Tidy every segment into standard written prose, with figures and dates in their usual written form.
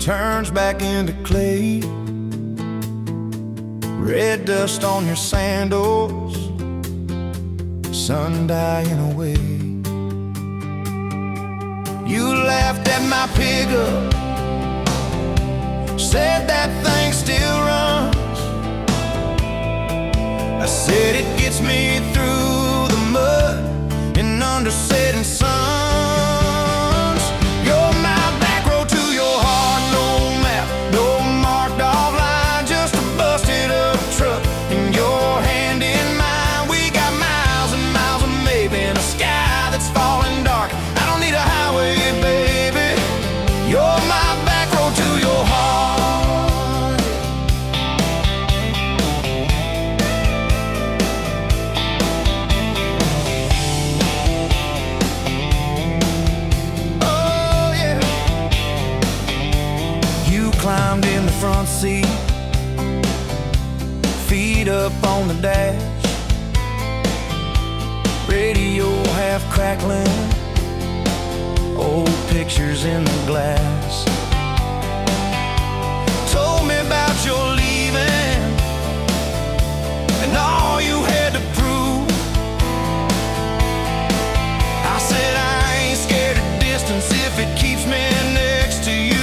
turns back into clay. Red dust on your sandals, sun dying away. You laughed at my pickup, said that thing still runs. I said it gets me through the mud and under setting suns. You're my back road to your heart, no map, no marked off line, just a busted up truck and your hand in mine. We got miles and miles of maybe in a sky that's falling dark. I don't need a highway, baby. You're my back road to your heart. Climbed in the front seat, feet up on the dash, radio half crackling, old pictures in the glass. Told me about your leaving and all you had to prove. I said I ain't scared of distance if it keeps me next to you.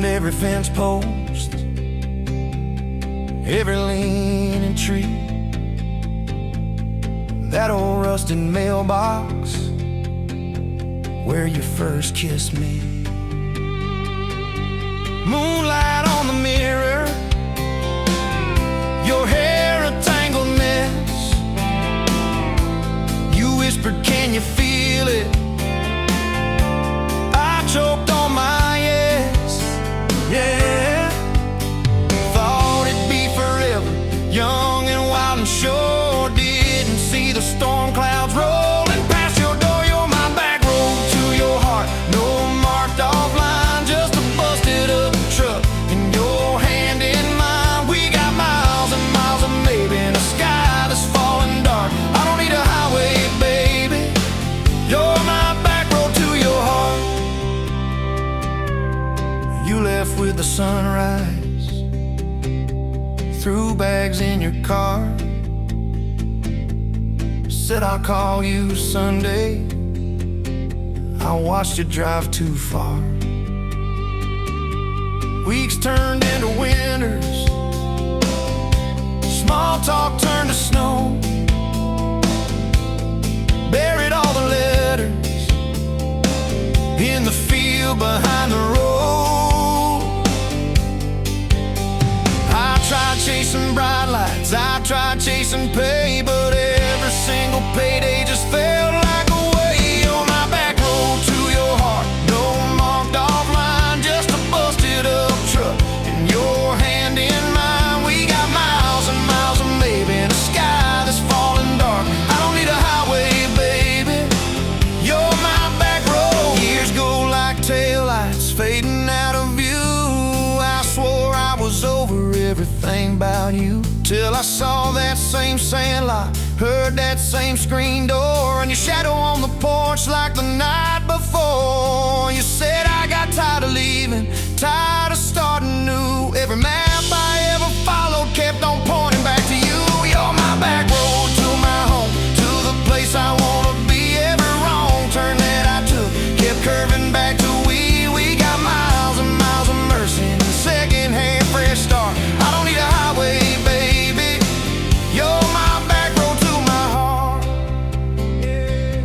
Every fence post, every leaning tree, that old rusted mailbox where you first kissed me. Moonlight on the mirror, your hair a tangled mess. You whispered, can you feel it? I choked on my yes. Yeah, thought it'd be forever, young and wild and sure. Didn't see the storm clouds rolling past your door. You're my back road to your heart, no marked off line, just a busted up truck and your hand in mine. We got miles and miles of maybe in a sky that's falling dark. I don't need a highway, baby. You're my back road to your heart. You left with the sunrise, threw bags in your car, said I'll call you Sunday. I watched you drive too far. Weeks turned into winters, small talk turned to snow. Buried all the letters in the field behind the road. Tried chasing bright lights, I tried chasing pay, but every single payday just felt like a way. On my back road to your heart, no marked off line, just a busted up truck and your hand in mine. We got miles and miles of maybe in a sky that's falling dark. I don't need a highway, baby. You're my back road. Years go like taillights fading out of view. I swore I was over everything about you, till I saw that same sandlot, heard that same screen door, and your shadow on the porch like the night before. You said I got tired of leaving, tired of starting new. Every map I ever followed kept on pointing back to you. You're my back road to my home, to the place I wanna be. Every wrong turn that I took kept curving back to we got miles and miles of mercy and second-hand fresh start. I don't need a highway, baby. You're my back road to my heart. Yeah.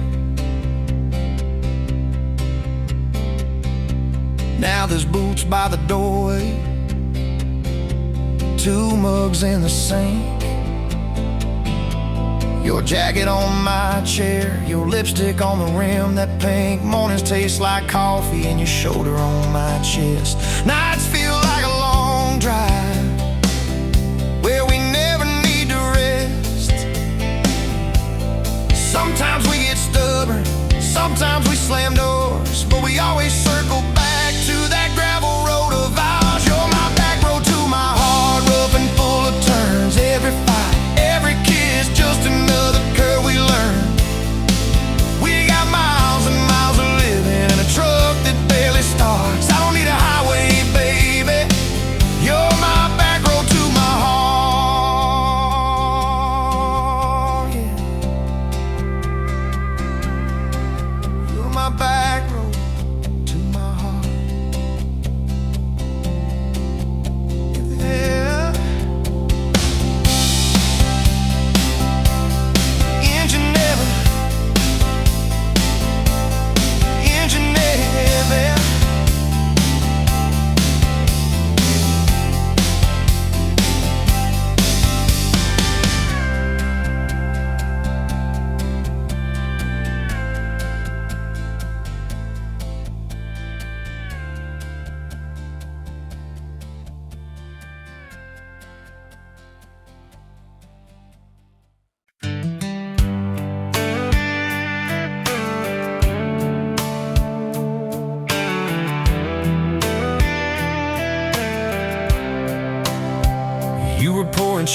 Now there's boots by the doorway, 2 mugs in the sink, your jacket on my chair, your lipstick on the rim, that pink. Mornings taste like coffee and your shoulder on my chest. Nights feel like a long drive where we never need to rest.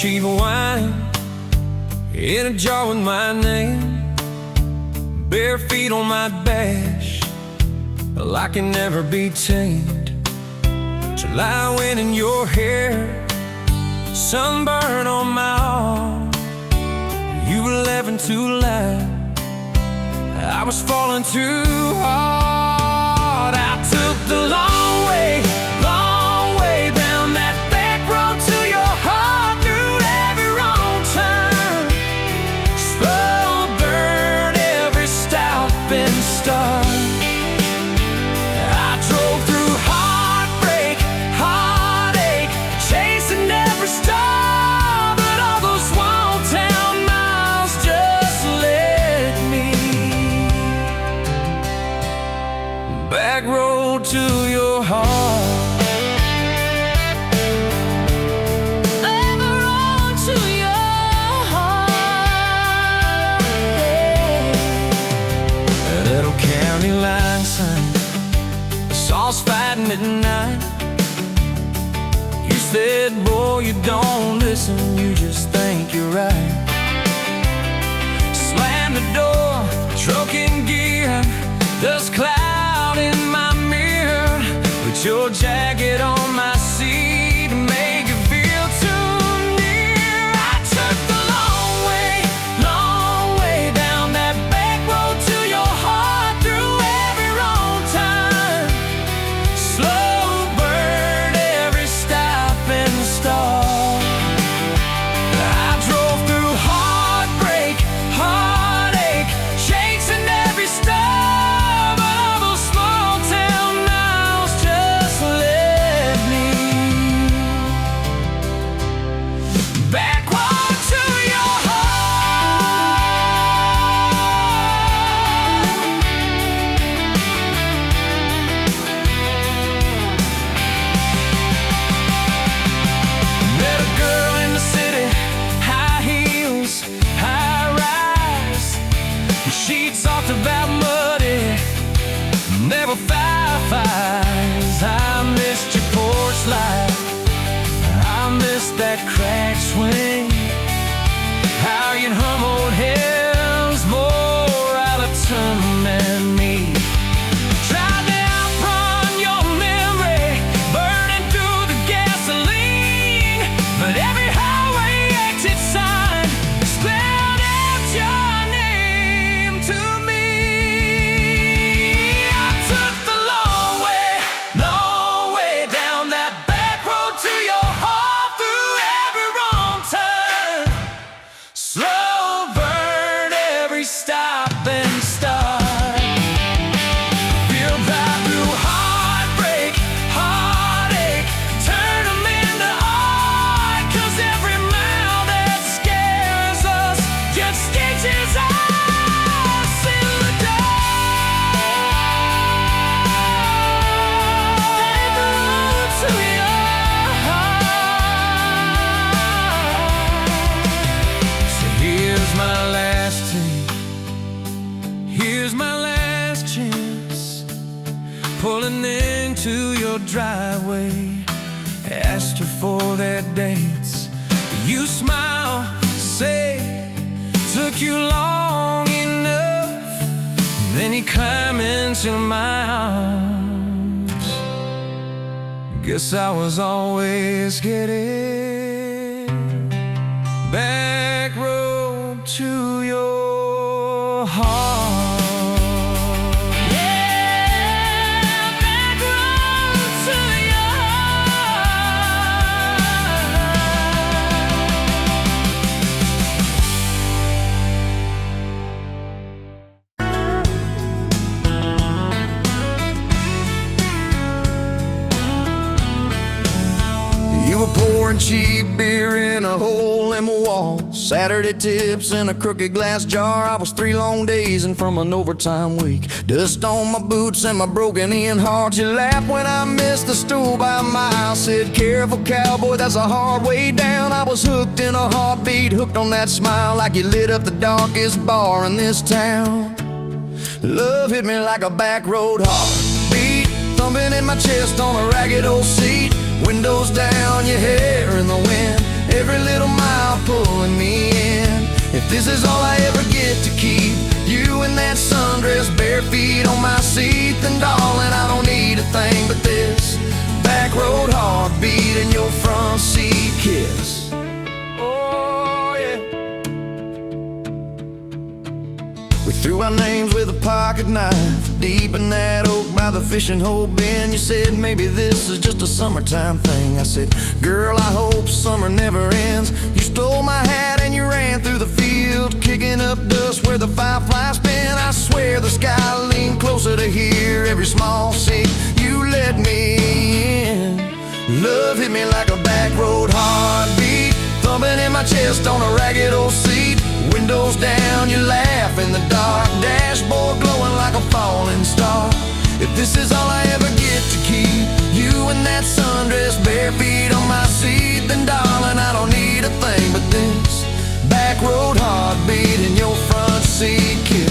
cheap wine in a jar with my name, bare feet on my bash, well, I can never be tamed. July wind in your hair, sunburn on my arm. You were laughing too loud, I was falling too hard. I took the long way down that back road to your heart, through every wrong turn, slow burn every stop and start. I drove through heartbreak, heartache, chasing every star, but all those small town miles just led me back road to your heart. Line sign, the saws fighting at night. You said, boy, you don't listen, you just think you're right. Slam the door, truck in gear, dust cloud in my mirror. Put your jacket on my seat to make it feel too near. I took the long way down that back road to your heart, through every wrong turn, slow burn every stop and start. I drove through heartbreak, heartache, chasing every star, but all those small town miles just led me backward to your Met a girl in the city, high heels, high rise. She talked about muddy, never fireflies. I missed your porch light, I missed that crack swing, how you'd hum old hymns more out of tune than me. Tried to outrun your memory, burning through the gasoline, but every highway exit sign spelled out your name to me. I took the long way down that back road to your heart, through every wrong turn, slow burn every stop and start. Feel right through heartbreak, heartache, turn them into art, 'cause every mile that scares us just stitches us in the dark. To your heart. So here's my last take, here's my last chance, pulling into your driveway. Asked her for their dates, you smile, say, took you long enough. Then you climb into my arms. Guess I was always getting back road to your heart. Yeah, back road to your You were pouring cheap beer in a hole in my wall, Saturday tips in a crooked glass jar. I was 3 long days and from an overtime week, dust on my boots and my broken-in heart. You laughed when I missed the stool by a mile, said, careful cowboy, that's a hard way down. I was hooked in a heartbeat, hooked on that smile, like you lit up the darkest bar in this town. Love hit me like a back road heartbeat, thumping in my chest on a ragged old seat. Windows down, your hair in the wind, every little mile pulling me in. If this is all I ever get to keep, you in that sundress, bare feet on my seat, then darling, I don't need a thing but this back road heartbeat and your front seat kiss. Oh yeah. We threw our names with a pocket knife deep in that oak by the fishing hole bin. You said maybe this is just a summertime thing. I said, girl, I hope summer never ends. You stole my hat and you ran through the field, kicking up dust where the fireflies spin. I swear the sky leaned closer to hear every small sing you let me in. Love hit me like a back road heartbeat, thumping in my chest on a ragged old seat. Windows down, you laugh in the dark, dashboard glowing like a falling star. If this is all I ever get to keep, you in that sundress, bare feet on my seat, then darling, I don't need a thing but this back road heartbeat and your front seat kiss.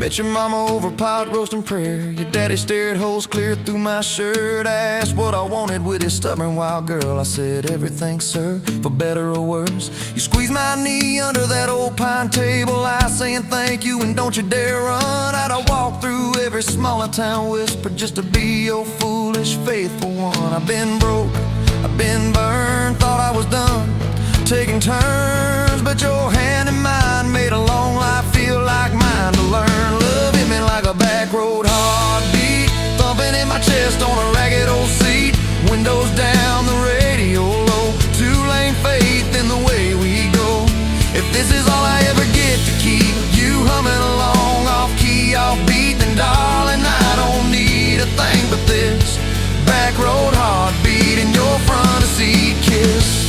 Met your mama over pot roasting prayer. Your daddy stared holes clear through my shirt. I asked what I wanted with his stubborn wild girl. I said everything, sir, for better or worse. You squeezed my knee under that old pine table, I saying thank you and don't you dare run. I'd have walked through every smaller town whisper just to be your foolish, faithful one. I've been broke, I've been burned, thought I was done taking turns, but your hand in mine made a long life feel like mine to learn. Love hit me like a back road heartbeat, thumping in my chest on a ragged old seat. Windows down, the radio low, two-lane faith in the way we go. If this is all I ever get to keep, you humming along off key, off beat, then darling, I don't need a thing but this back road heartbeat and your front seat kiss.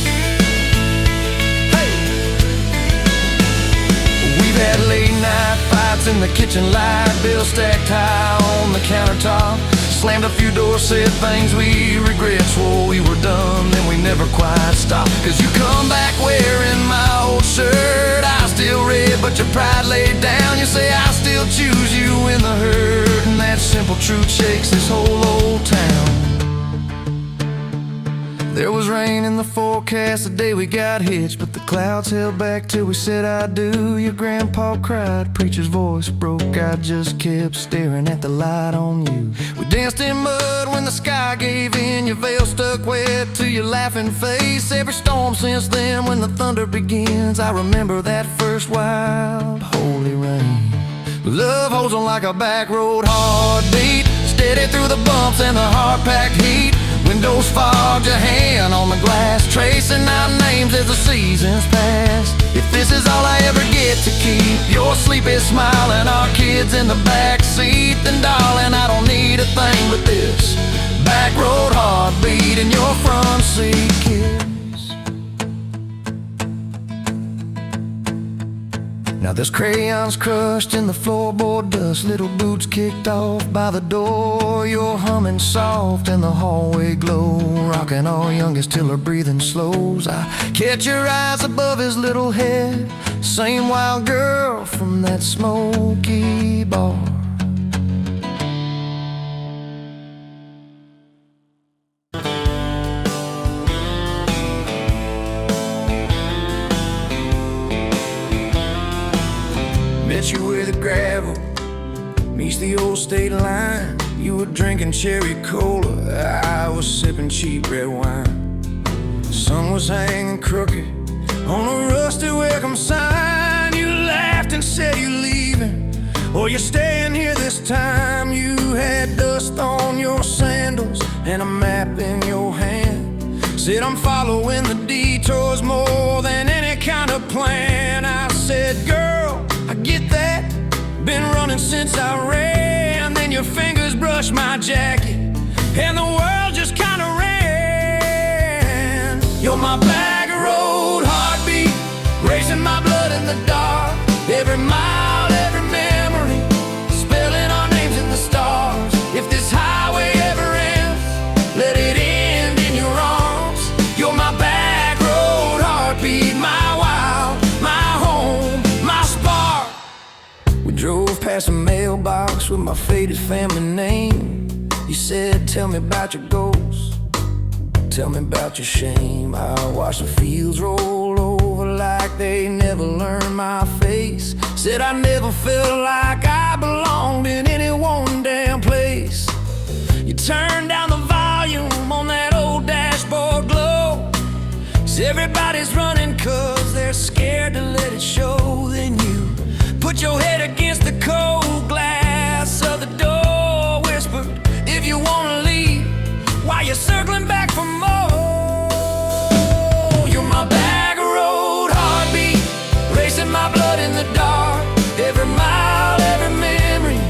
Had late night fights in the kitchen light, bills stacked high on the countertop. Slammed a few doors, said things we regret, swore we were done, then we never quite stopped. Cause you come back wearing my old shirt, I still red but your pride laid down. You say I still choose you in the hurt, and that simple truth shakes this whole old town. There was rain in the forecast the day we got hitched, but the clouds held back till we said I do. Your grandpa cried, preacher's voice broke, I just kept staring at the light on you. We danced in mud when the sky gave in, your veil stuck wet to your laughing face. Every storm since then when the thunder begins, I remember that first wild holy rain. Love holds on like a back road heartbeat, steady through the bumps and the hard-packed heat. Windows fogged, your hand on the glass, tracing out names as the seasons pass. If this is all I ever get to keep, your sleepy smile and our kids in the back seat, then darling, I don't need a thing but this back road heartbeat and your front seat kiss. Now there's crayons crushed in the floorboard dust, little boots kicked off by the door. You're humming soft in the hallway glow, rocking our youngest till her breathing slows. I catch your eyes above his little head, same wild girl from that smoky bar. Met you where the gravel meets the old state line. You were drinking cherry cola, I was sipping cheap red wine. The sun was hanging crooked on a rusty welcome sign. You laughed and said you're leaving, or you're staying here this time. You had dust on your sandals and a map in your hand. Said I'm following the detours more than any kind of plan. I said, girl, I get that, been running since I ran. Then your fingers brushed my jacket and the world just kinda ran. You're my back road heartbeat, racing my blood in the dark. Every mile, every memory, spelling our names in the stars. If this highway ever ends, let it end in your arms. You're my back road heartbeat, my wild, my home, my spark. past the mailbox with my faded family name. You said, tell me about your goals, tell me about your shame. I watched the fields roll over like they never learned my face. Said I never felt like I belonged in any one damn place. You turned down the volume on that old dashboard glow. 'Cause everybody's running 'cause they're scared to let it show. Then you put your head against the cold glass of the door, whispered, if you wanna leave, while you're circling back for more. You're my back road heartbeat, racing my blood in the dark. Every mile, every memory,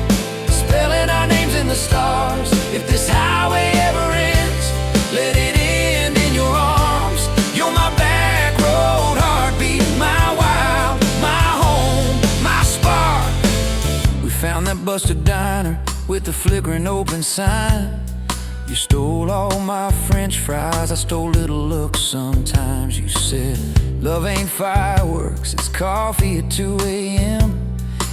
spelling our names in the stars. If this highway ever ends, let it end in your arms. You're my back road heartbeat, my wild, my home, my spark. We found that busted diner with the flickering open sign. You stole all my French fries, I stole little looks sometimes. You said, love ain't fireworks, it's coffee at 2 a.m.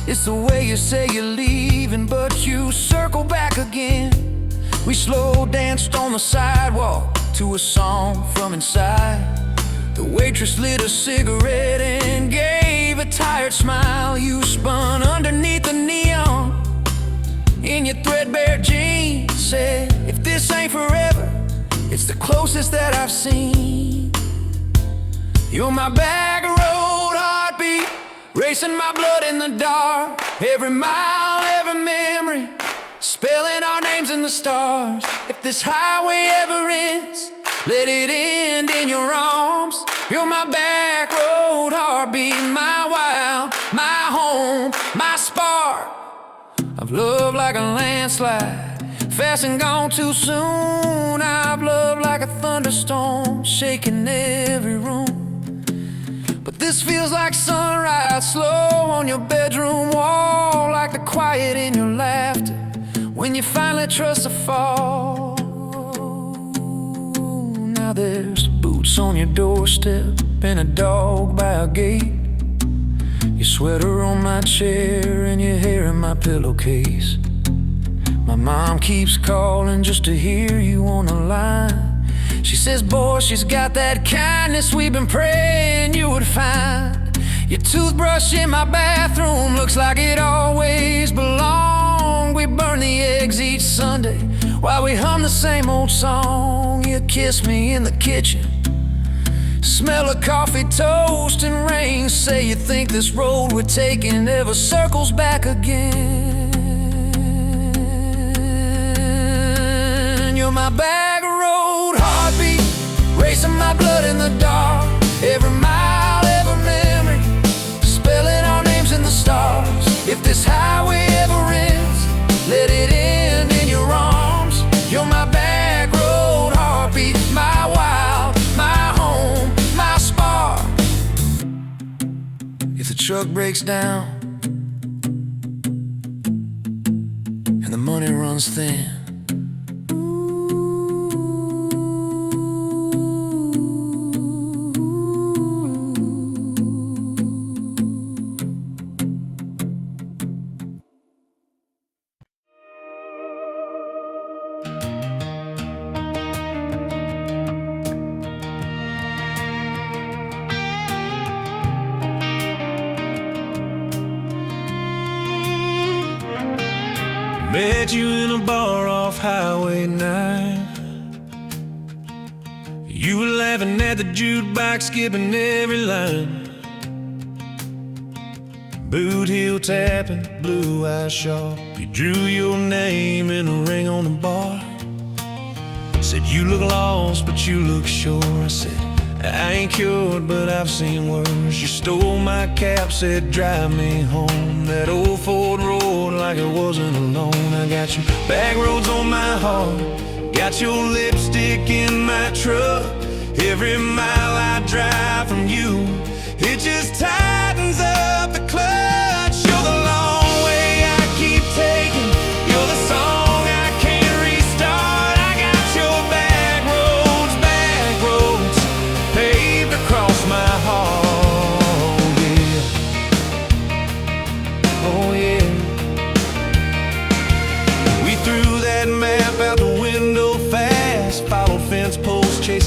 It's the way you say you're leaving, but you circle back again. We slow danced on the sidewalk to a song from inside. The waitress lit a cigarette and gave a tired smile. You spun underneath the neon in your threadbare jeans. Said, if this ain't forever, it's the closest that I've seen. You're my back road heartbeat, racing my blood in the dark. Every mile, every memory, spelling our names in the stars. If this highway ever ends, let it end in your arms. You're my back road heartbeat, my wild, my home, my spark. I've loved like a landslide, fast and gone too soon. I've loved like a thunderstorm, shaking every room. But this feels like sunrise, slow on your bedroom wall, like the quiet in your laughter when you finally trust the fall. Now there's boots on your doorstep and a dog by a gate. Your sweater on my chair and your hair in my pillowcase. My mom keeps calling just to hear you on the line. She says, boy, she's got that kindness we've been praying you would find. Your toothbrush in my bathroom looks like it always belonged. We burn the eggs each Sunday while we hum the same old song. You kiss me in the kitchen, smell of coffee, toast, and rain. Say you think this road we're taking never circles back again. You're my back road heartbeat, racing my blood in the dark. Every mile, every memory, spelling our names in the stars. If this highway ever ends, let it end in your arms. You're my back road heartbeat, my wild, my home, my spark. If the truck breaks down and the money runs thin, met you in a bar off Highway 9. You were laughing at the jukebox, skipping every line. Boot heel tapping, blue eye sharp. You drew your name in a ring on the bar. Said you look lost, but you look sure. I said, I ain't cured, but I've seen worse. You stole my cap, said drive me home. That old Ford road like it wasn't alone. I got your back roads on my heart, got your lipstick in my truck. Every mile I drive from you, it just tightens up the clutch. You're the long way I keep taking, you're the song I can't restart. I got your back roads paved across my heart, yeah. Oh yeah.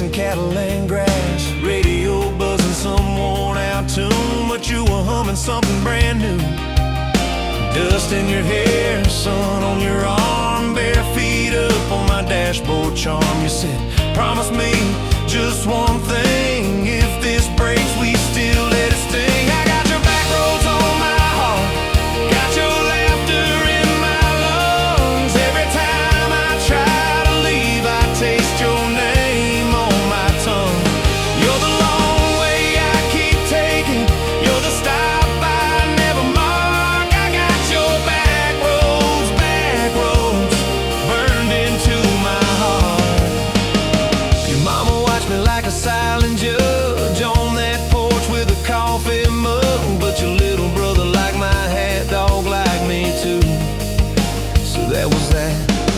chasing cattle and grass, radio buzzing some worn out tune, but you were humming something brand new. Dust in your hair, sun on your arm, bare feet up on my dashboard charm. You said, promise me just one thing, if this breaks we still let it sting. I got your back roads on my heart, got your laughter in my lungs. Every time I try to leave I taste your name on my tongue. You're the long way I keep taking, you're the stop I never mark. I got your back roads burned into my heart. Your mama watched me like a silent judge on that porch with a coffee mug, but your little brother liked my hat dog like me too. So that was that.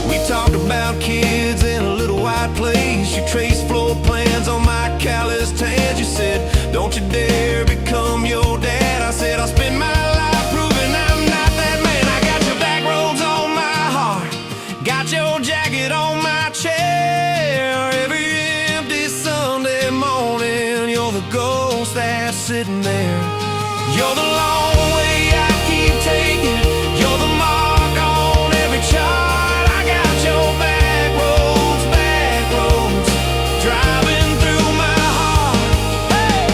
We talked about kids in a little white place. You traced floor plans on my calloused hands. You said, don't you dare become your dad. I said, I'll spend my life proving I'm not that man. I got your back roads on my heart, got your jacket on my chair. Every empty Sunday morning you're the ghost that's sitting there. You're the long way I keep taking, you're the mark on every chart. I got your back roads driving through my heart. Hey!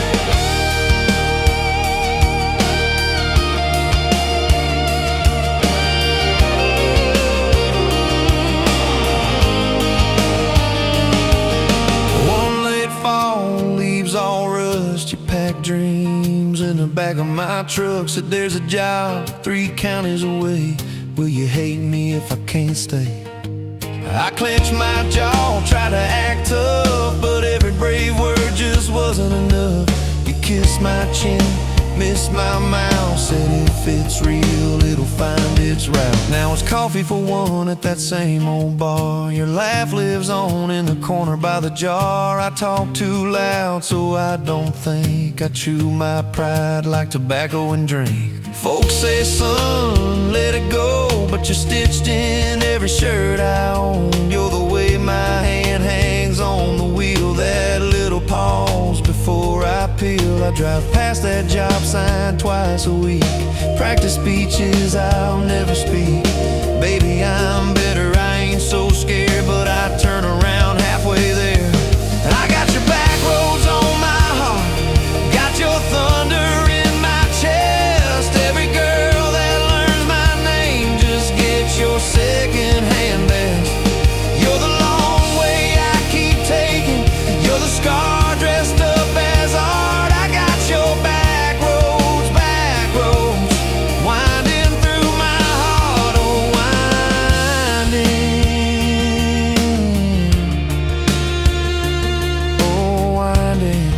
One late fall, leaves all rust. You pack dreams in the back of my truck. Said there's a job 3 counties away. Will you hate me if I can't stay? I clenched my jaw, tried to act tough, but every brave word just wasn't enough. You kissed my chin, missed my mouth, said if it's real, it'll find its route. Now it's coffee for one at that same old bar. Your laugh lives on in the corner by the jar. I talk too loud, so I don't think. I chew my pride like tobacco and drink. Folks say, son, let it go, but you're stitched in every shirt I own. You're the way my hand hangs on the wheel, that little pause before I peel. I drive past that job sign twice a week, practice speeches I'll never speak. Baby, I'm better, I ain't so scared, but I turn around halfway there. And I got your back roads on my heart, got your thunder in my chest. Every girl that learns my name just gets your second-hand best. You're the long way I keep taking, you're the scar dressed up as art. I got your back roads winding through my heart. Oh, winding.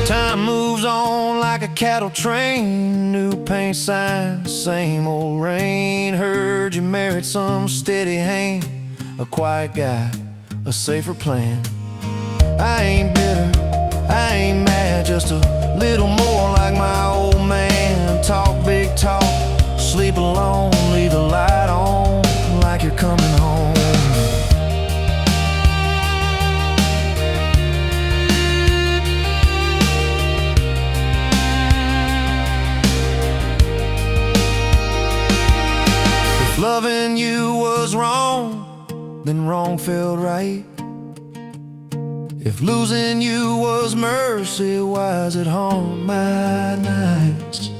Time moves on like a cattle train, new paint signs, same old rain. Heard you married some steady hand, a quiet guy, a safer plan. I ain't bitter, I ain't mad, just a little more like my old man. Talk big talk, sleep alone, leave the light on like you're coming home. If loving you was wrong, then wrong felt right. If losing you was mercy, why does it haunt my nights?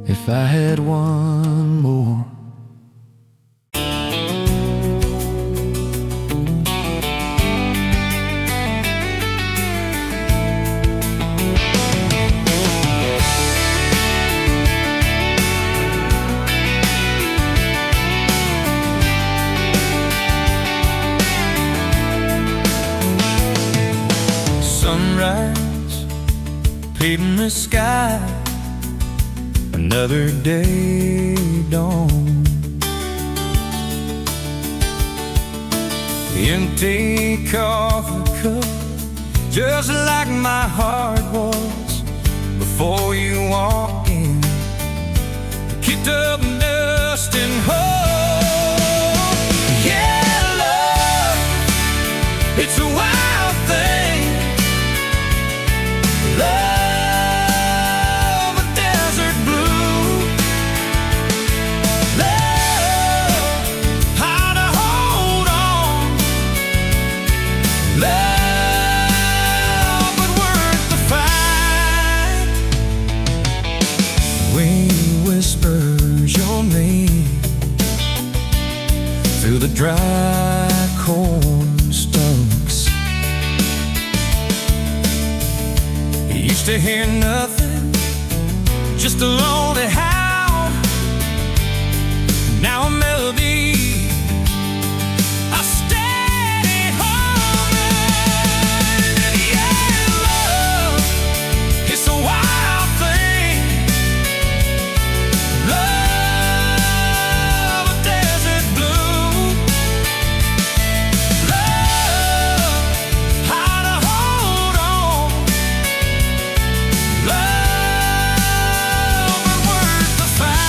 If I had one more. Sunrise, paving the sky, another day dawn. The empty coffee cup, just like my heart was before you walked in. Kicked up dust and hope dry corn stalks. You used to hear nothing, just a lonely howl. Now a melody, a steady humming. And yeah, love, it's a wild thing. Love, a desert blue. Love, how to hold on. Love, but worth the fight.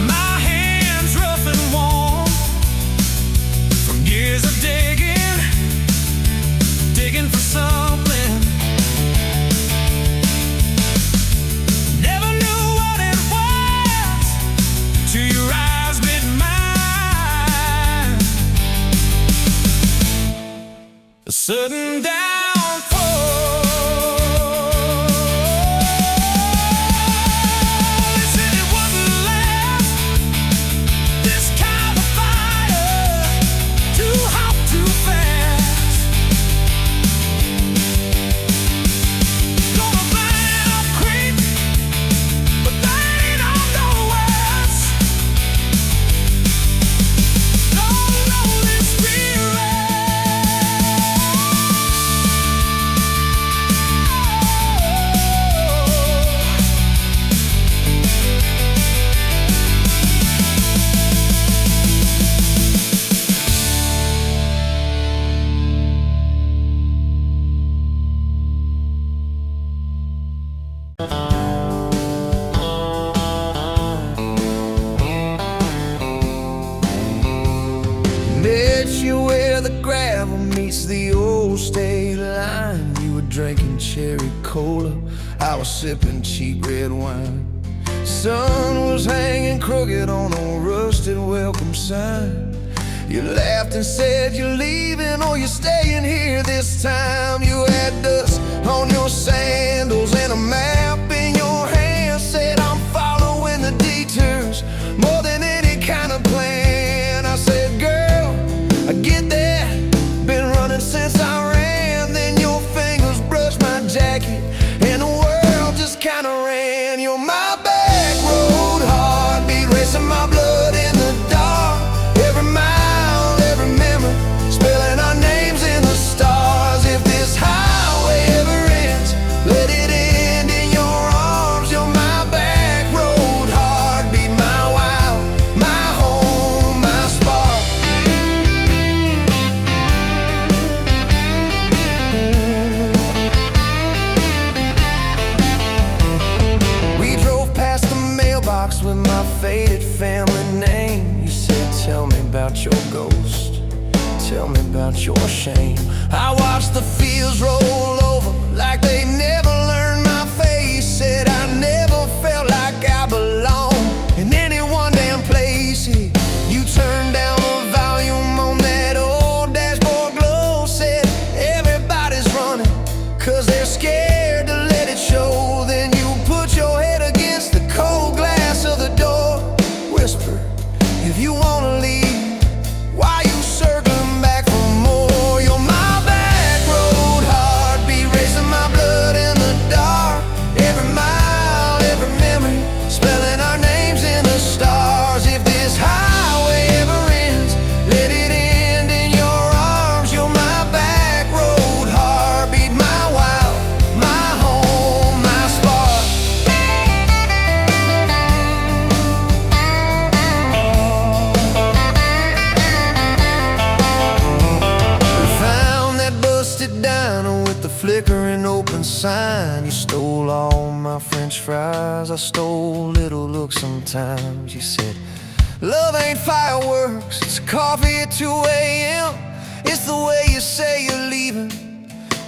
My hands rough and warm from years of digging for something. Never knew what it was till your eyes met mine. A sudden downfall. They said it wouldn't last. This kind of fire, too hot, too fast. Gonna burn up quick, but they don't know us. Don't know this Met you where the gravel meets the old state line. You were drinking cherry cola, I was sipping cheap red wine. Sun was hanging crooked on a rusted welcome sign. You laughed and said you're leaving or you're staying here this time. You had dust on your sandals and a map in your hand. Said I'm following the detours more than any kind of plan. I said, girl, I get that, been running since I ran. Then your fingers brushed my jacket and the world just kinda ran. You're my back road heartbeat, racing my blood in the dark. Every mile, every memory, spelling our names in the stars. If this highway ever ends, let it end in your arms. You're my back road heartbeat, my wild, my home, my spark. We drove past the mailbox with my faded family name. You said, tell me about your ghost, tell me about your shame. I watched the fields roll over like they never learned my face. Said I never felt like I belonged in any one damn place. You turned down the volume on that old dashboard glow. Said everybody's running 'cause they're scared to let it show. Then you put your head against the cold glass of the door. Whisper, if you wanna leave, why you circling back for more? You're my back road heartbeat, racing my blood in the dark. Every mile, every memory, spelling our names in the stars. If this highway ever ends, let it end in your arms. You're my back road heartbeat, my wild, my home, my spark. We found that busted diner with the flickering open sign. You stole all my french fries, I stole little looks sometimes. You said, love ain't fireworks, it's coffee at 2 a.m. It's the way you say you're leaving,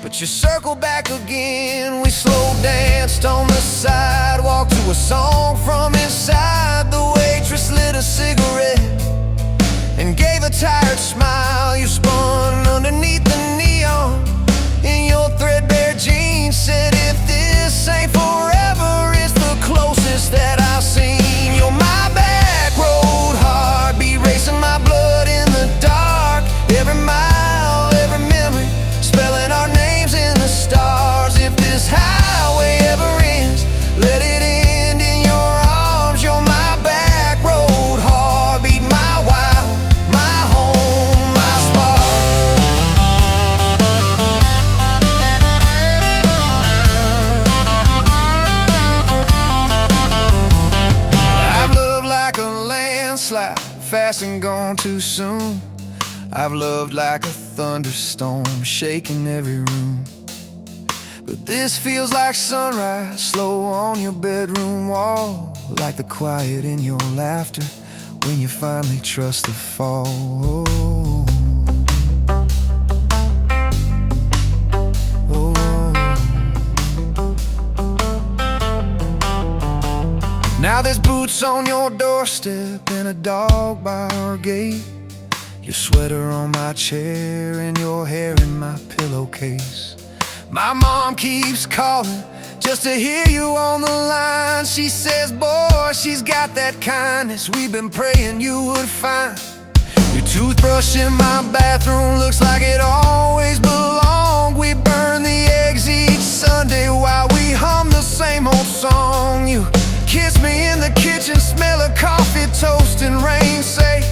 but you circle back again. We slow danced on the sidewalk to a song from inside. The waitress lit a cigarette and gave a tired smile. You spun slide fast and gone too soon. I've loved like a thunderstorm, shaking every room. But this feels like sunrise, slow on your bedroom wall, like the quiet in your laughter when you finally trust the fall. Now there's boots on your doorstep and a dog by our gate, your sweater on my chair and your hair in my pillowcase. My mom keeps calling just to hear you on the line. She says, boy, she's got that kindness we've been praying you would find. Your toothbrush in my bathroom looks like it always belonged. We burn the eggs each Sunday while we hum the same old song. You kiss me in the kitchen, smell of coffee, toast and rain. Say,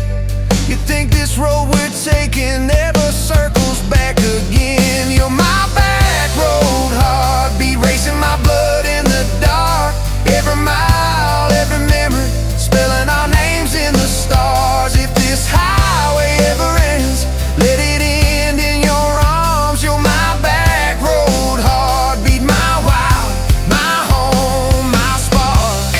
you think this road we're taking never circles back again. You're my back road heartbeat, racing my blood in the dark. Every mile, every memory, spelling our names in the stars. If this highway ever ends, let it end in your arms. You're my back road heartbeat, my wild, my home, my spark.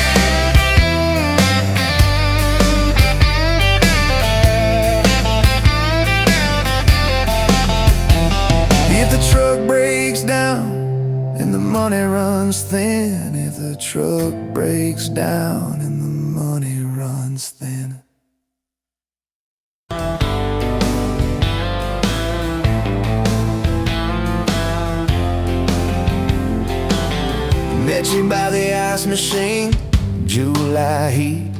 If the truck breaks down and the money runs thin, if the truck breaks down and the money runs thin. Met you by the ice machine, July heat,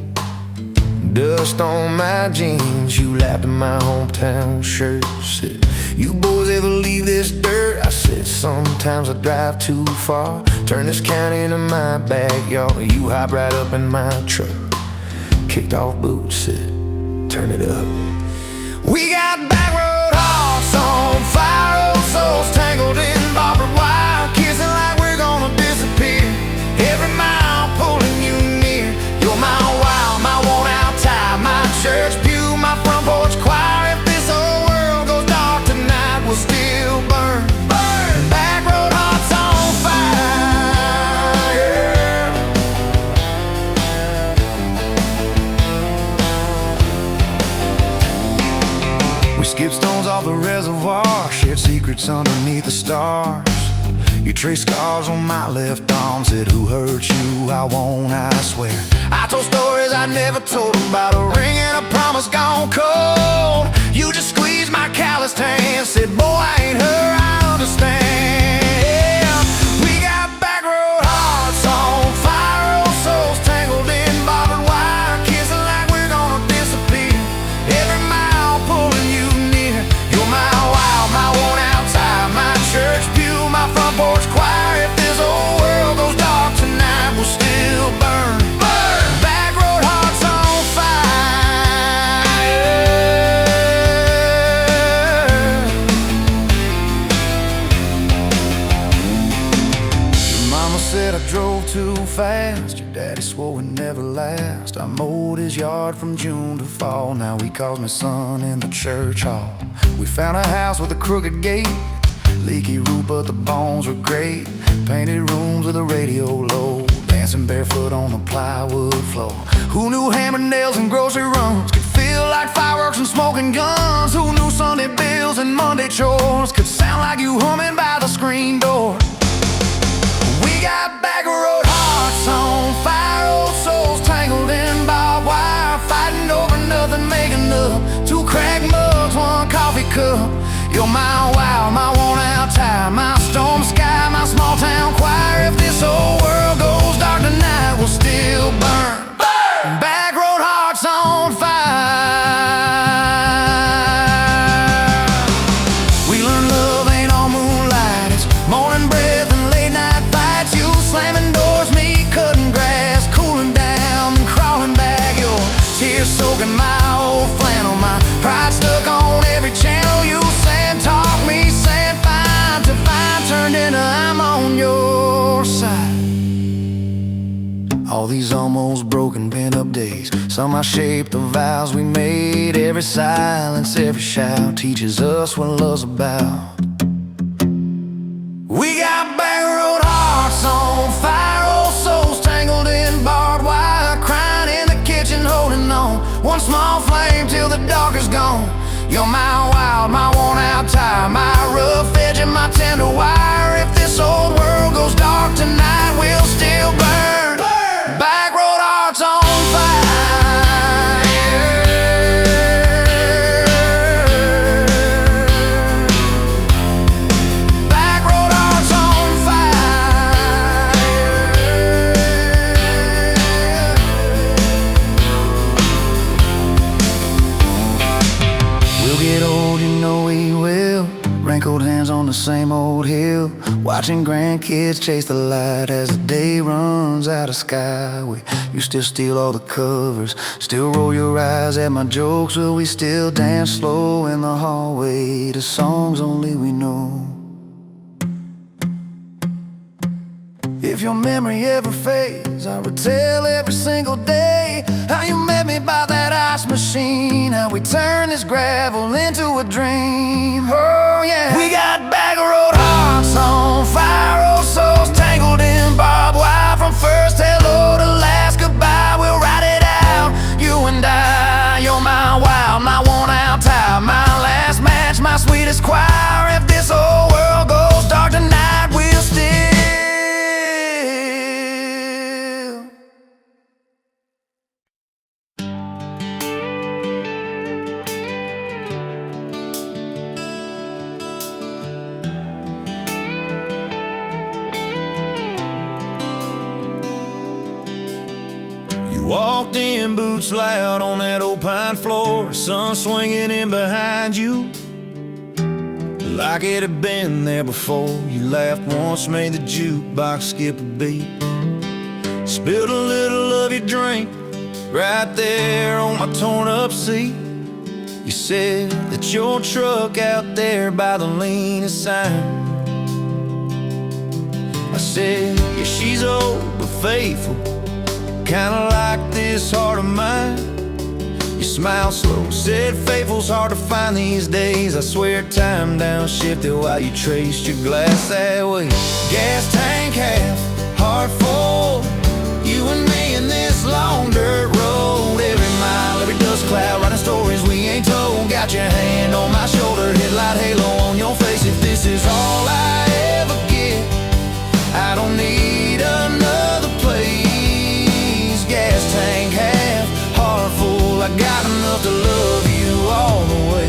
dust on my jeans. You laughed at my hometown shirt, said, you boys ever leave this dirt? I said, sometimes I drive too far, turn this county into my backyard. You hop right up in my truck, kicked off boots, said, turn it up. We got back road hearts on fire, old souls tangled in barbed wire, kissing like we're gonna disappear. Every mile pulling you near. You're my wild, my worn out tie, my church pew, my front porch choir. If this whole world goes dark tonight, we'll still burn. Burn. Back road hearts on fire. We skip stones off the reservoir, shared secrets underneath the stars. You traced scars on my left arm, said, who hurt you? I won't, I swear. I told stories I never told about a ring and a promise gone cold. You just squeezed my calloused hand, said, boy, I ain't her, I understand. We got back road hearts on fire, old souls tangled in barbed wire, kissing like we're gonna disappear. Every mile pulling you near. You're my wild, my worn out tie, my church pew, my front porch choir. If this whole world goes dark tonight, we'll still burn. Burn. Back road hearts on fire. Your mama said I drove too fast, your daddy swore we'd never last. I mowed his yard from June to fall, now he calls me son in the church hall. We found a house with a crooked gate, leaky roof but the bones were great. Painted rooms with a radio low, dancing barefoot on the plywood floor. Who knew hammered nails and grocery runs could feel like fireworks and smoking guns? Who knew Sunday bills and Monday chores could sound like you humming by the screen door? We got back road hearts on fire, old souls tangled in barbed wire, fighting over nothing, making up two cracked mugs, one coffee cup. You're my wild, my worn out tie, my storm sky, my small town choir. If this whole world goes dark tonight, we'll still burn. Burn. Back road hearts on fire. We learned love ain't all moonlight, it's morning breath and late night fights. You slam All these almost broken pent-up days, somehow shape the vows we made. Every silence, every shout teaches us what love's about. We got back road hearts on fire, old souls tangled in barbed wire, crying in the kitchen, holding on. One small flame till the dark is gone. You're my wild, my worn-out tire, my rough edge and my tender wire. If this old world goes dark tonight, we'll still burn. Back road hearts on fire. Back road hearts on fire. We'll get old, you know we will. Wrinkled hands on the same old hill, watching grandkids chase the light as the day runs out of sky. You still steal all the covers, still roll your eyes at my jokes. Will we still dance slow in the hallway to songs only we know? If your memory ever fades, I retell every single day how you met me by that ice machine, how we turned this gravel into a dream. Oh yeah, we got back road hearts on fire, old souls tangled in barbed wire. From first hello to last goodbye, we'll ride it out, you and I. You're my wild, my worn-out tire, my last match, my sweetest choir. If this whole world goes dark tonight, we'll still. Walked in, boots loud on that old pine floor, sun swinging in behind you like it had been there before. You laughed once, made the jukebox skip a beat, spilled a little of your drink right there on my torn up seat. You said that your truck out there by the leanest sign. I said, yeah, she's old but faithful, kinda like this heart of mine. You smiled slow, said faithful's hard to find these days. I swear time downshifted while you traced your glass that way. Gas tank half, heart full, you and me in this long dirt road. Every mile, every dust cloud, writing stories we ain't told. Got your hand on my shoulder, headlight halo on your face. If this is all I ever get, I don't need another place. Gas tank half, heart full, I got enough to love you all the way.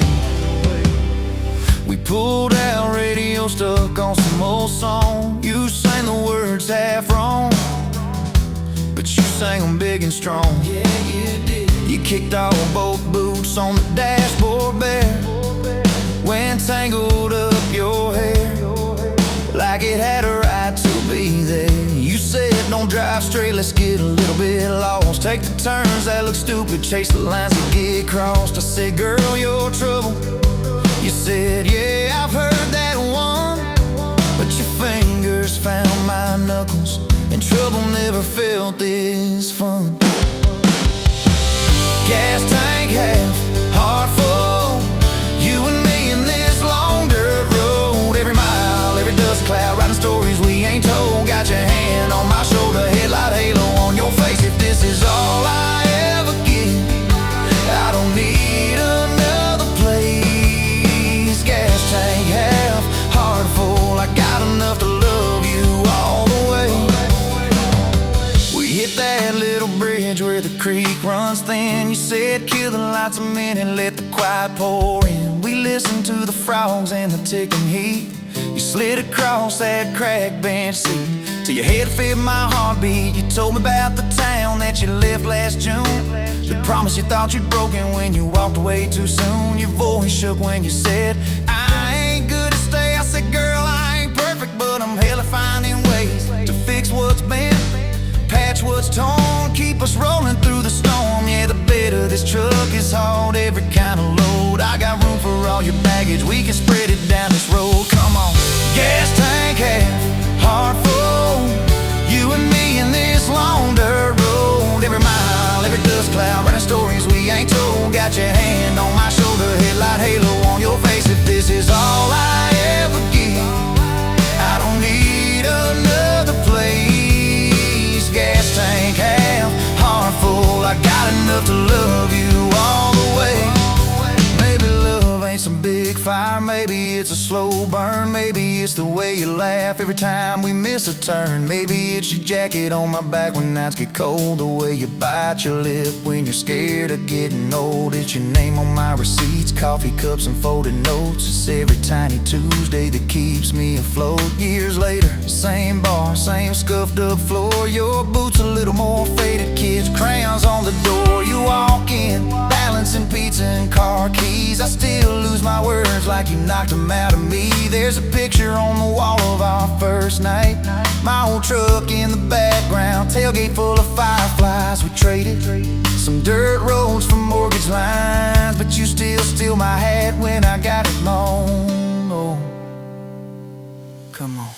We pulled out, radio stuck on some old song. You sang the words half wrong, but you sang them big and strong. Yeah, you did. You kicked off both boots on the dashboard bare, when tangled up your hair like it had a right to be there. You said don't drive straight, let's get a little bit lost. Take the turns that look stupid, chase the lines that get crossed. I said, girl, you're trouble. You said, yeah, I've heard that one, but your fingers found my knuckles, and trouble never felt this fun. Gas tank half, heart full, you and me in this long dirt road. Every mile, every dust cloud, writing stories we ain't told. Got your hand on my shoulder, headlight halo on your face. If this is all I ever get, I don't need another place. Gas tank half, heart full, I got enough to love you all the way. We hit that little bridge where the creek runs thin. You said kill the lights a minute, let the quiet pour in. We listened to the frogs and the ticking heat. You slid across that cracked bench seat till your head fit my heartbeat. You told me about the town that you left last June, the promise you thought you'd broken when you walked away too soon. Your voice shook when you said, I ain't good to stay. I said, girl, I ain't perfect, but I'm hella finding ways to fix what's bent, patch what's torn, keep us rolling through the storm. Yeah, the bed of this truck is hauled every kind of load. I got room for all your baggage, we can spread it down this road. Come on. Gas tank half, heart full, you and me in this long dirt road. it's a slow burn. Maybe it's the way you laugh every time we miss a turn. Maybe it's your jacket on my back when nights get cold. The way you bite your lip when you're scared of getting old. It's your name on my receipts, coffee cups and folded notes. It's every tiny Tuesday that keeps me afloat. Years later, same bar, same scuffed up floor. Your boots a little more faded, kids' crayons on the door. You walk in, balancing pizza and car keys. I still lose my words like you knocked them out of me. There's a picture on the wall of our first night. My old truck in the background, tailgate full of fireflies. We traded some dirt roads for mortgage lines, but you still steal my hat when I got it mown. Oh, come on.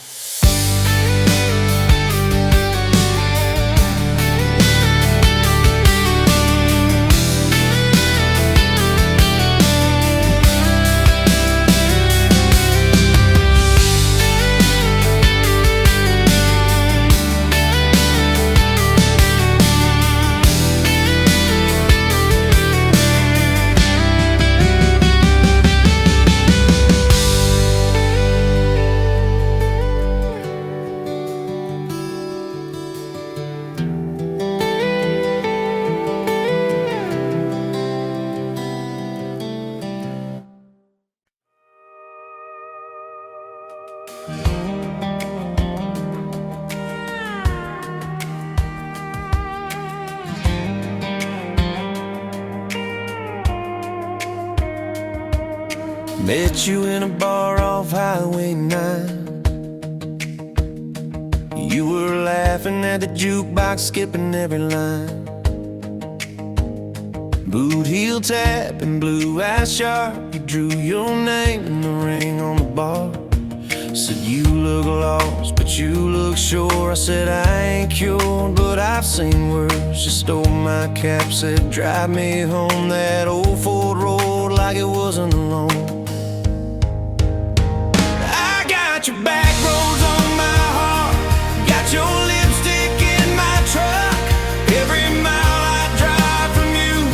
Met you in a bar off Highway 9. You were laughing at the jukebox, skipping every line. Boot heel tap and blue eyes sharp. You drew your name in the ring on the bar. Said you look lost, but you look sure. I said I ain't cured, but I've seen worse. You stole my cap, said drive me home that old Ford road like it wasn't alone. Your back roads on my heart, got your lipstick in my truck. Every mile I drive from you,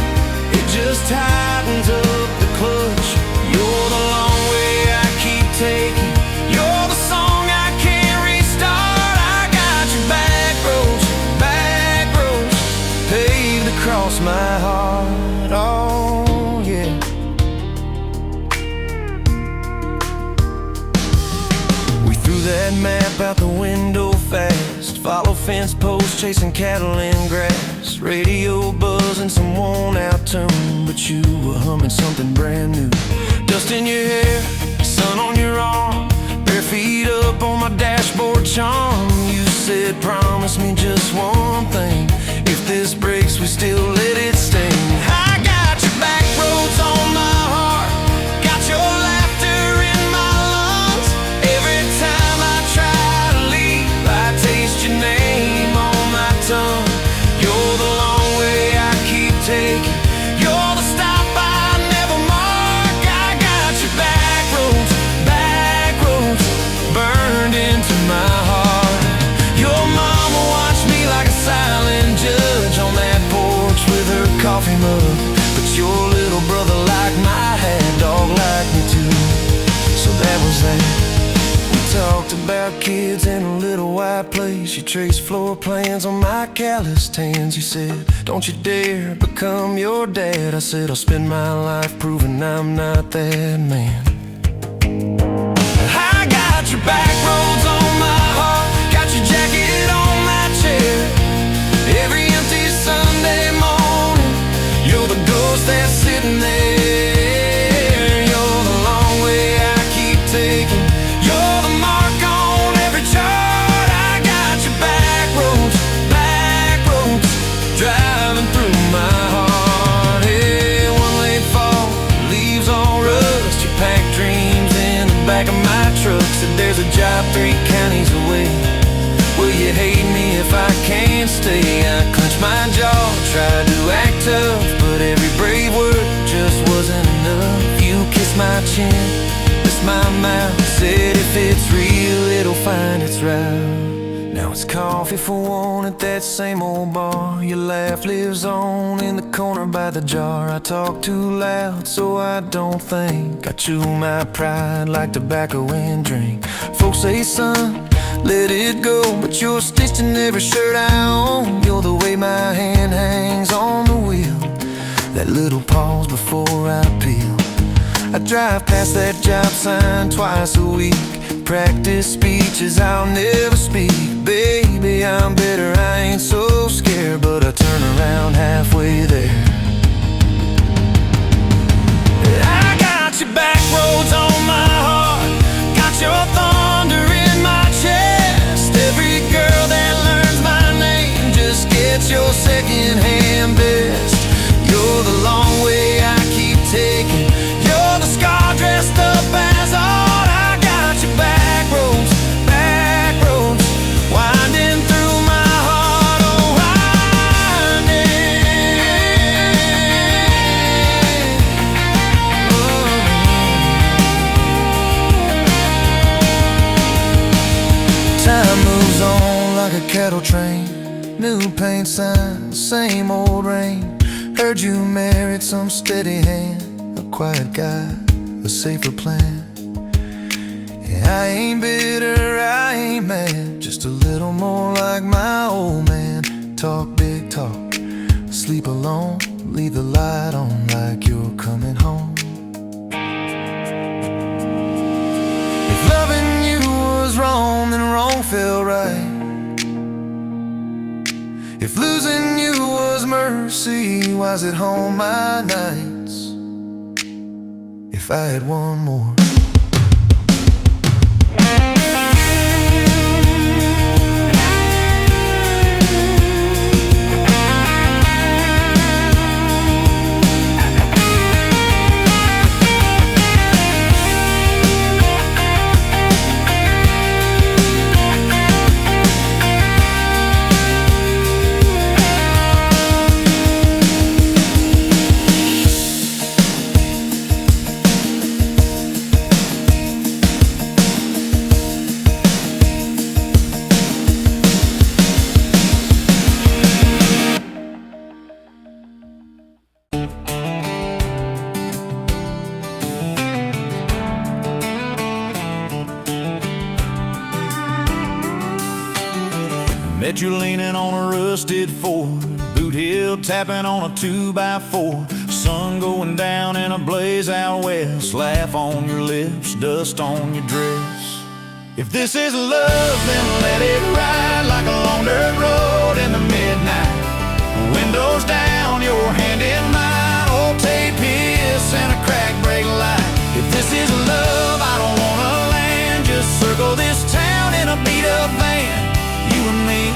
it just tightens up the clutch. You're the long way I keep taking, you're the song I can't restart. I got your back roads paved across my heart. Oh yeah. That map out the window fast, follow fence posts, chasing cattle in grass. Radio buzzing some worn out tune, but you were humming something brand new. Dust in your hair, sun on your arm, bare feet up on my dashboard charm. You said promise me just one thing, if this breaks we still let it sting. I got your back roads on my heart, got your laughter in my lungs. Every time I try to leave, I taste your name on my tongue. You're the long way I keep taking, you're the stop I never mark. I got your back roads burned into my heart. Your mama watched me like a silent judge on that porch with her coffee mug, but your little brother liked my hat, dog liked me too. So that was that. We talked about kids in a little white place. You traced floor plans on my calloused hands. You said, don't you dare become your dad. I said, I'll spend my life proving I'm not that man. I got your back roads on my heart, got your jacket on my chair. Every empty Sunday morning, you're the ghost that's sitting there. You're the long way I keep taking, you're the mark on every chart. I got your back roads driving through my heart. Hey, one late fall, leaves all rust. You pack dreams in the back of my truck. Said there's a job 3 counties away. Will you hate me if I can't stay? I clenched my jaw, tried to act tough, but every brave word just wasn't enough. You kissed my chin, missed my mouth, said if it's real it'll find its route. Now it's coffee for one at that same old bar. Your laugh lives on in the corner by the jar. I talk too loud so I don't think. I chew my pride like tobacco and drink. Folks say, son, let it go, but you're stitched in every shirt I own. You're the way my hand hangs on the wheel, that little pause before I peel. I drive past that job sign twice a week. Practice speeches I'll never speak. Baby, I'm better, I ain't so scared. But I turn around halfway there. I got your back roads on my heart, got your thunder in my chest. Every girl that learns my name just gets your second-hand best. You're the long way I keep taking, you're the scar dressed up as art. I got your back roads, winding through my heart, oh winding. Time moves on like a cattle train, new paint signs, same old rain. Heard you married some steady hand, a quiet guy, a safer plan. I ain't bitter, I ain't mad, just a little more like my old man. Talk big talk, sleep alone, leave the light on like you're coming home. If loving you was wrong, then wrong felt right. If losing you was mercy, why's it home my nights? If I had one more. Met you leaning on a rusted Ford, boot heel tapping on a 2x4. Sun going down in a blaze out west, laugh on your lips, dust on your dress. If this is love, then let it ride like a long dirt road in the midnight. Windows down, your hand in mine, old tape hiss and a crack brake light. If this is love, I don't wanna land, just circle this town in a beat up van. You and me,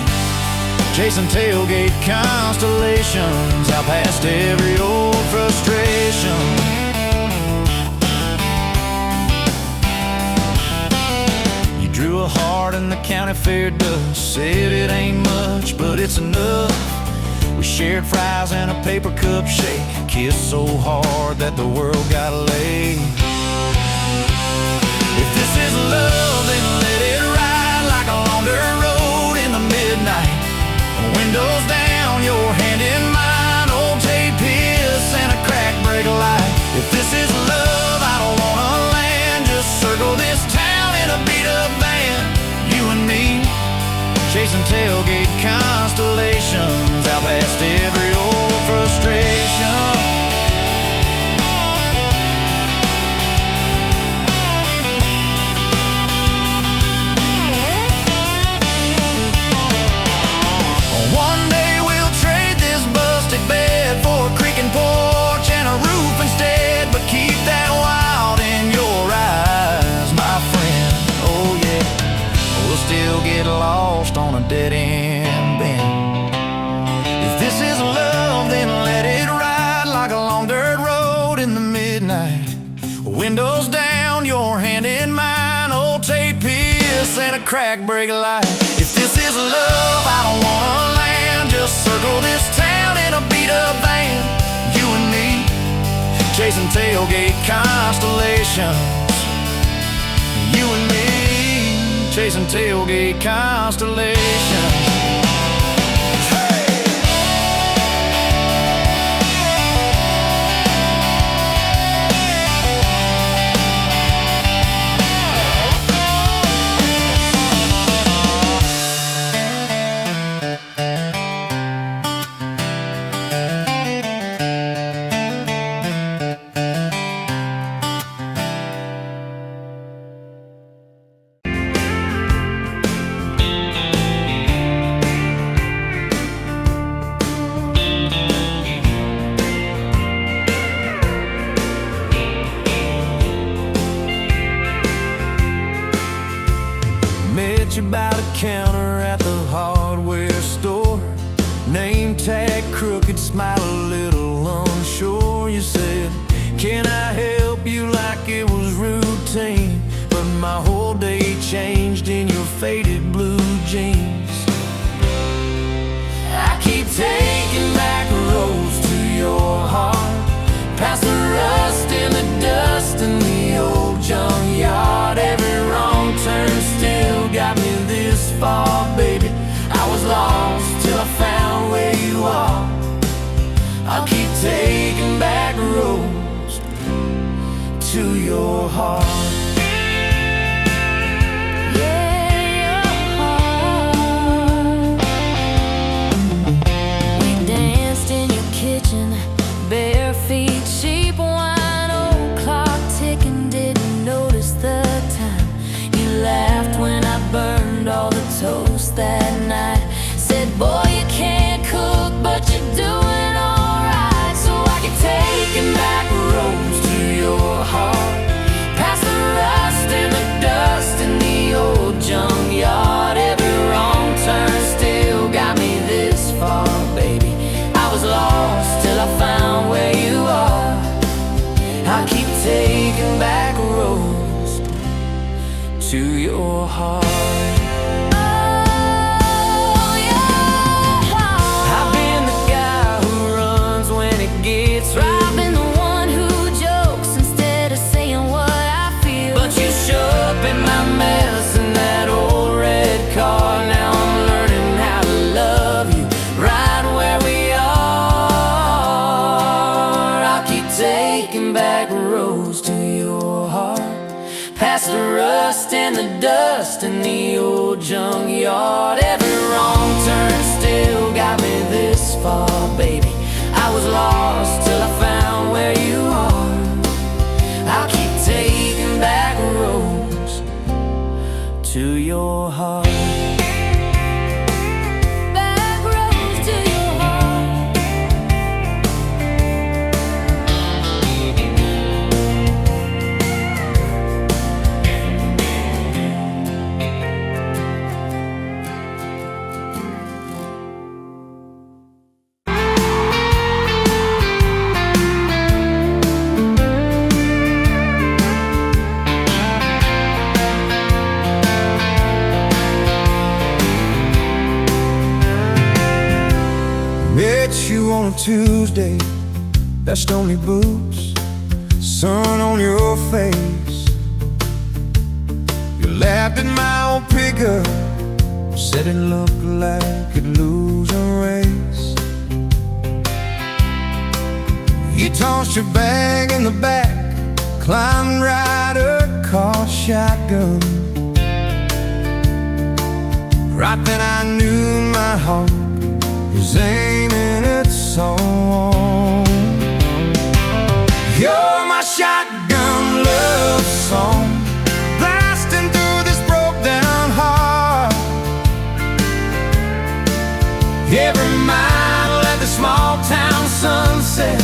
chasing tailgate constellations, out past every old frustration. You drew a heart in the county fair dust, said it ain't much, but it's enough. We shared fries and a paper cup shake, kissed so hard that the world got laid. If this is love, then let it ride like a long dirt road in the midnight. Windows down, your hand in mine, old tape hiss and a crack brake light. If this is love, I don't wanna land, just circle this town in a beat up van. You and me, chasing tailgate constellations, out past every old frustration. One day we'll trade this busted bed for a creaking porch and a roof instead. But keep that wild in your eyes, my friend, oh yeah. We'll still get lost on a dead-end bend. If this is love, then let it ride like a long dirt road in the midnight. Windows down, your hand in mine, old tape hiss and a crack brake light. If this is love, I don't wanna land, just circle this town in a beat up van. You and me, chasing tailgate constellations. You and me, chasing tailgate constellations. Met you by the counter at the hardware store. Name tag crooked, smile a little unsure. You said, can I help you, like it was routine. But my whole day changed in your faded blue jeans. I keep taking back roads to your heart, past the rust and the dust in the old junkyard. Every wrong turn still got me this far, baby. I was lost till I found where you are. I'll keep taking back roads to your heart. Bare feet, cheap wine, old clock ticking, didn't notice the time. You laughed when I burned all the toast that night. Said, boy, you can't cook, but you're doing alright. So I keep taking back roads to your heart, past the rust and the dust in the old junkyard. Every wrong turn still got me this far, baby. I was lost till I found where you are. I keep taking back roads to your heart. Oh, your heart. I've been the guy who runs when it gets real. I've been the one who jokes instead of saying what I feel. But you show up in my mess in that old red car. Now I'm learning how to love you right where we are. Taking back roads to your heart, past the rust and the dust in the old junkyard. Every wrong turn still got me this far, baby. I was lost till I found where you are. I'll keep taking back roads to your heart. You on a Tuesday, best only boots, sun on your face. You laughed at my old pickup, said it looked like it'd lose a race. You tossed your bag in the back, climbed right a car shotgun. Right then I knew my heart was aiming at song. You're my shotgun love song, blasting through this broke down heart. Every mile at the small town sunset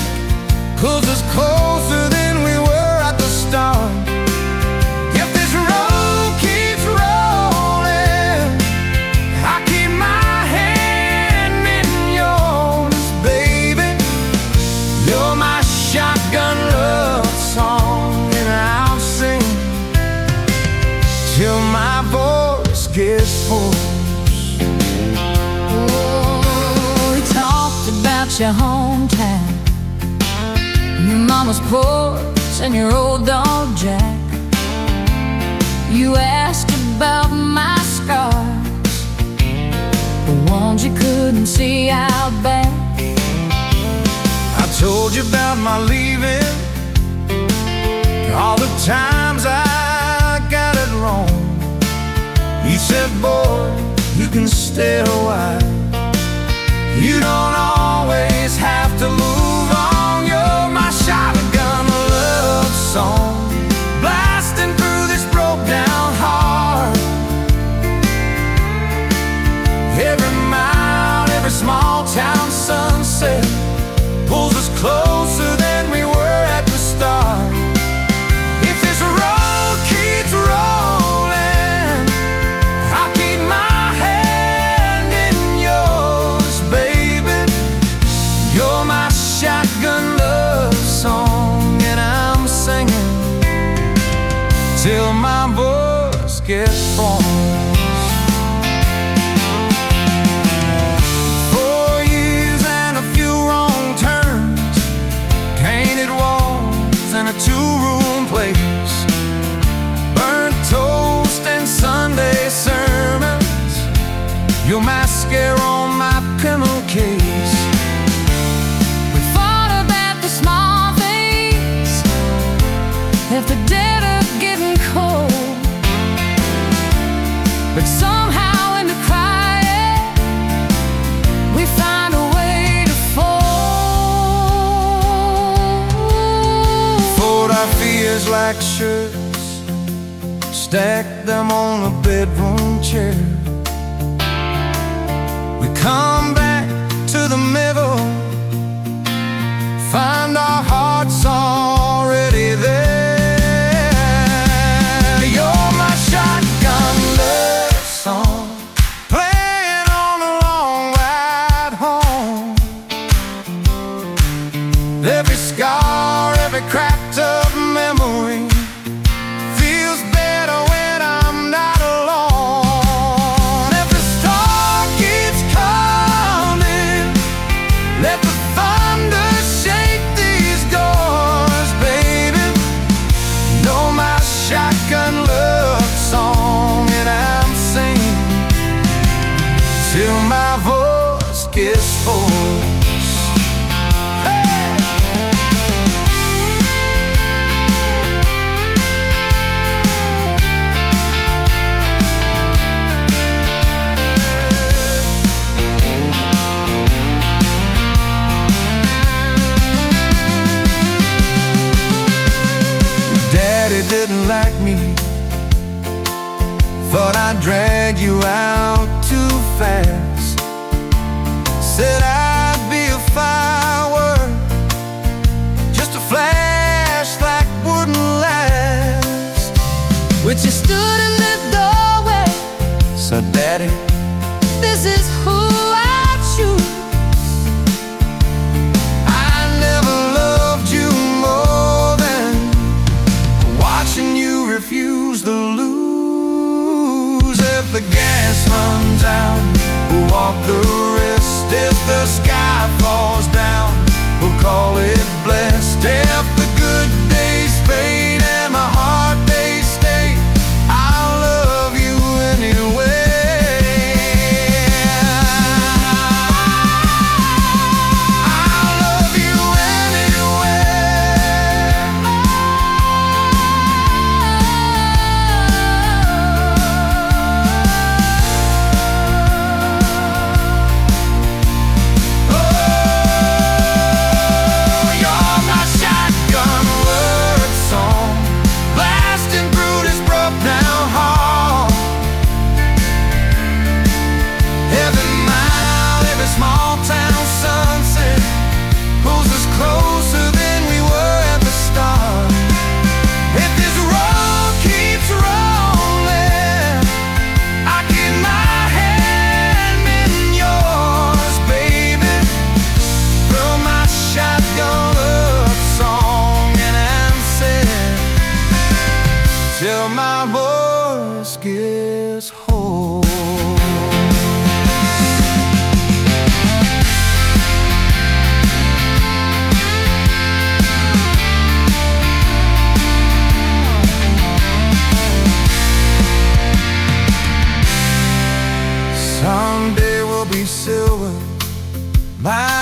pulls us closer than we were at the start. If this road keeps rolling, I keep my hand in yours, baby. You're my shotgun love song, and I'll sing till my voice gets hoarse. Oh, we talked about your hometown, your mama's porch and your old dog Jack. You asked about my scars, the ones you couldn't see out back. I told you about my leaving, all the times I got it wrong. You said, boy, you can stay a while. You don't always have to move on. You're my shotgun love song, blasting through this broke down heart. Every mile, every small town sunset pulls us closer than we were at the start. If this road keeps rolling, I'll keep my hand in yours, baby. You're my shotgun love song, and I'm singing till my voice gets hoarse. 4 years and a few wrong turns, painted walls and a two-room place, burnt toast and Sunday sermons. You're mascara on my pillowcase. We fought about the small things, left the dead of getting cold, but somehow in the crying we find a way to fold. Fold our fears like shirts, stack them on the bedroom chair. We come back to the middle, find our hearts already there. You're my shotgun love song, playing on the long ride home. Every scar, every cracked up memory feels better when I'm not alone. If the storm keeps coming, let the thunder shake these doors, baby. Know my shotgun love song, and I'm singing till my voice gets hoarse. Hey! Daddy didn't like me, thought I dragged you out too fast. Said I'd be a firework, just a flash like wouldn't last. But you stood in the doorway, So Daddy, this is who I choose. I never loved you more than watching you refuse to lose. If the gas runs out, we'll walk the rest. If the sky falls down, we'll call it blessed. If the good days fade and my heart they stay, My